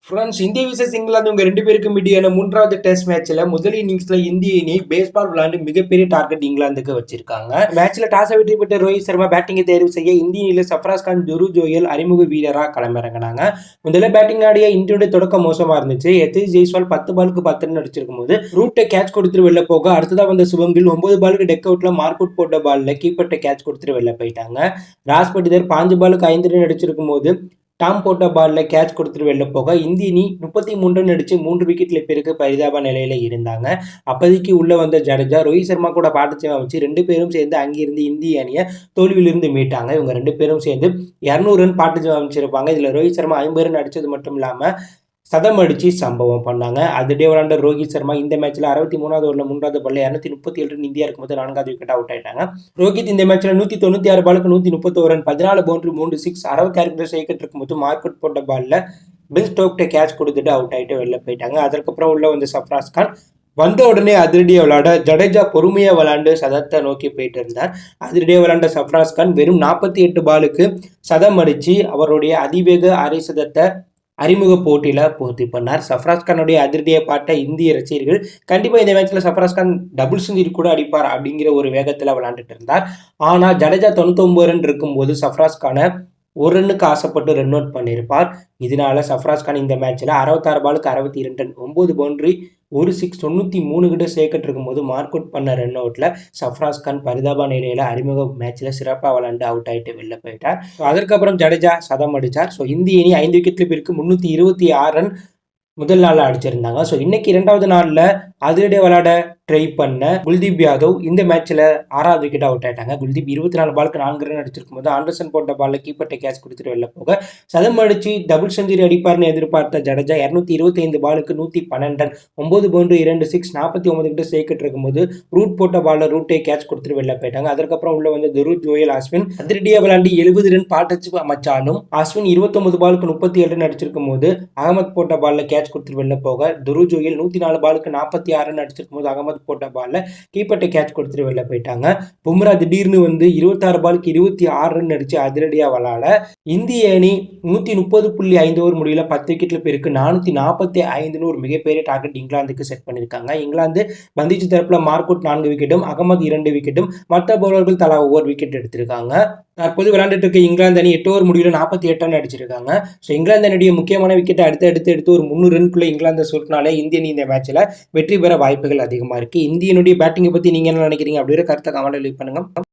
France இந்திய versus England உங்க 2 பேருக்கும் இடையான 3வது டெஸ்ட் மேட்ச்ல முதல் இன்னிங்ஸ்ல இந்திய அணி பேஸ்பால் விளையாண்டு மிகப்பெரிய டார்கெட் இங்கிலாந்துக்கு வச்சிருக்காங்க. மேட்ச்ல டாஸ் வெற்றி பெற்ற ரோஹித் சர்மா பேட்டிங்கை தேர்வு செய்ய இந்திய அணியில சர்ஃப்ராஸ் கான், துரு ஜோயல் அறிமுக வீரரா களமிறங்கினாங்க. முதல்ல பேட்டிங் ஆடிய இந்தியோட தொடக்கம் மோசமா இருந்துச்சு. யதீஷ் ஜெய்ஸ்வால் 10 பாலுக்கு 10 அடிச்சிருக்கும் போது ரூட்டை கேட்ச் கொடுத்துட்டு வெளில போக, அடுத்ததா வந்த சுபம் கில் 9 பாலுக்கு டெக் அவுட்ல மார்க்வுட் போட்ட பால்ல கீப்பர்ட்ட கேட்ச் கொடுத்துட்டு வெளில போயிட்டாங்க. ராஸ் பட்டிதர் 5 பாலுக்கு 5 ரன் அடிச்சிருக்கும் போது டாம் போட்ட பால்ல கேட்ச் கொடுத்துட்டு வெளில போக இந்திய அணி 33 ரன் அடிச்சு 3 விக்கெட் இழப்பிற்கு பரிதாப நிலையில இருந்தாங்க. அப்போதைக்கு உள்ள வந்த ஜடேஜா ரோஹித் சர்மா கூட பாட்டுச்சேவா வச்சு 2 பேரும் சேர்ந்து அங்கிருந்து இந்திய அணியை தோல்வியிலிருந்து மீட்டாங்க. இவங்க 2 பேரும் சேர்ந்து 200 ரன் பாட்டுச்சேவா அமைச்சிருப்பாங்க. இதுல ரோஹித் சர்மா 50 ரன் அடிச்சது மட்டும் இல்லாம சதம் அடிச்சு சம்பவம் பண்ணாங்க. அதிரடியா விளையாண்ட ரோஹித் சர்மா இந்த மேட்ச்ல 63வது ஓவர்ல 3வது பால்ல 237 ரன் இந்தியா இருக்கும்போது 4வது விக்கெட் அவுட் ஆயிட்டாங்க. ரோஹித் இந்த மேட்ச்ல 196 பாலுக்கு 131 run, 14 boundary, 3 six, 66 run wicket இருக்கும்போது மார்க்வுட் போட்ட பால்ல பென் ஸ்டோக்ட கேட்ச் கொடுத்துட்டு அவுட் ஆயிட்டு வெளில போயிட்டாங்க. அதற்கப்புறம் உள்ள வந்து சர்ஃப்ராஸ் கான் வந்த உடனே அதிரடியா விளையாட ஜடேஜா பொறுமையா விளையாண்டு சதத்தை நோக்கி போயிட்டு இருந்தார். அதிரடியா விளையாண்ட சர்ஃப்ராஸ் கான் வெறும் 48 பாலுக்கு சதம் அடிச்சு அவருடைய அதிவேக அரை சதத்தை அறிமுக போட்டியில பூர்த்தி பண்ணார். சர்ஃப்ராஸ் கானுடைய அதிரடியை பார்த்த இந்திய ரசிகர்கள் கண்டிப்பா இந்த மேட்ச்ல சர்ஃப்ராஸ் கான் டபுள் செஞ்சுரி கூட அடிப்பார் அப்படிங்கிற ஒரு வேகத்துல விளையாண்டுட்டு இருந்தார். ஆனா ஜடேஜா 99 ரன் இருக்கும்போது சர்ஃப்ராஸ் கானை ஒரு ரன்னுக்கு ஆசைப்பட்டு ரன் அவுட் பண்ணியிருப்பார். இதனால சர்ஃப்ராஸ் கான் இந்த மேட்ச்ல 66 பாலுக்கு 62 ரன், 9 பவுண்டரி, ஒரு சிக்ஸ், 93 கிட்ட சேர்க்கட்டு இருக்கும்போது மார்க் அவுட் பண்ண ரன் அவுட்ல சர்ஃப்ராஸ் கான் பரிதாப நிலையில அறிமுக மேட்ச்ல சிறப்பாக விளையாண்டு அவுட் ஆயிட்டு வெளில போயிட்டார். அதற்கப்புறம் ஜடேஜா சதம் அடிச்சார். ஸோ இந்திய அணி 5 விக்கெட்ல பிறகு 326 ரன் முதல் நாளில் அடிச்சிருந்தாங்க. ஸோ இன்னைக்கு 2வது நாளில் அதிரடியாக விளையாட ட்ரை பண்ண குல்தீப் யாதவ் இந்த மேட்ச்ல 6வது விக்கெட் அவுட் ஆயிட்டாங்க. குல்தீப் 24 பாலுக்கு 4 ரன் அடிச்சிருக்கும் போது ஆண்டர்சன் போட்ட பால்ல கீப்பர்ட்ட கேட்ச் கொடுத்துட்டு வெளில போக சதம் அடிச்சு டபுள் செஞ்சுரி அடிப்பார்னு எதிர்பார்த்த ஜடேஜா 225 பாலுக்கு 112 ரன், 9 பவுண்டரி, 2 சிக்ஸ், 49 கிட்ட சேர்க்கிட்டு இருக்கும்போது ரூட் போட்ட பால்ல ரூட்டை கேட்ச் கொடுத்துட்டு வெளில போயிட்டாங்க. அதற்கப்புறம் உள்ள வந்து துரு ஜோயல், அஸ்வின் அதிரடியாக விளையாண்டு 70 ரன் பாட்டச்சு அமைச்சாலும் அஸ்வின் 29 பாலுக்கு 37 ரன் அடிச்சிருக்கும் போது அகமத் போட்ட பால்ல கேட்ச் கொடுத்துட்டு வெளில போக துரு ஜோயல் 104 பாலுக்கு 46 ரன் அடிச்சிருக்கும் போது அகமது போட்ட பால்ல கீப்பர்ட்ட கேட்ச் கொடுத்துட்டு வெளில போயிட்டாங்க. பும்ரா திடீர்னு வந்து 26 பாலுக்கு 26 ரன் அடிச்சு அதிரடியா விளையாட இந்திய அணி 130.5 ஓவர் முடியல 10 விக்கெட்ல பேருக்கு 445 ஒரு மிகப்பெரிய டார்கெட் இங்கிலாந்துக்கு செட் பண்ணிருக்காங்க. இங்கிலாந்து பந்திச்சு தரப்புல மார்க்வுட் 4 விக்கெட்டும், அகமது 2 விக்கெட்டும், மற்ற பவுலர்கள் தலா ஒவ்வொரு விக்கெட் எடுத்திருக்காங்க. தற்போது விளையாண்டுட்டு இருக்க இங்கிலாந்து அணி 8 ஓவர் முடிவில் 48 ரன் அடிச்சிருக்காங்க. ஸோ இங்கிலாந்து அணியுடைய முக்கியமான விக்கெட்டை எடுத்து ஒரு 300 ரன்குள்ள இங்கிலாந்து சுருட்டினாலே இந்திய அணி இந்த மேட்ச்ல வெற்றி பெற வாய்ப்புகள் அதிகமா இருக்கு. இந்தியனுடைய பேட்டிங்கை பத்தி நீங்க என்ன நினைக்கிறீங்க அப்படிங்கிற கருத்தை கமெண்ட்ல லீவ் பண்ணுங்க.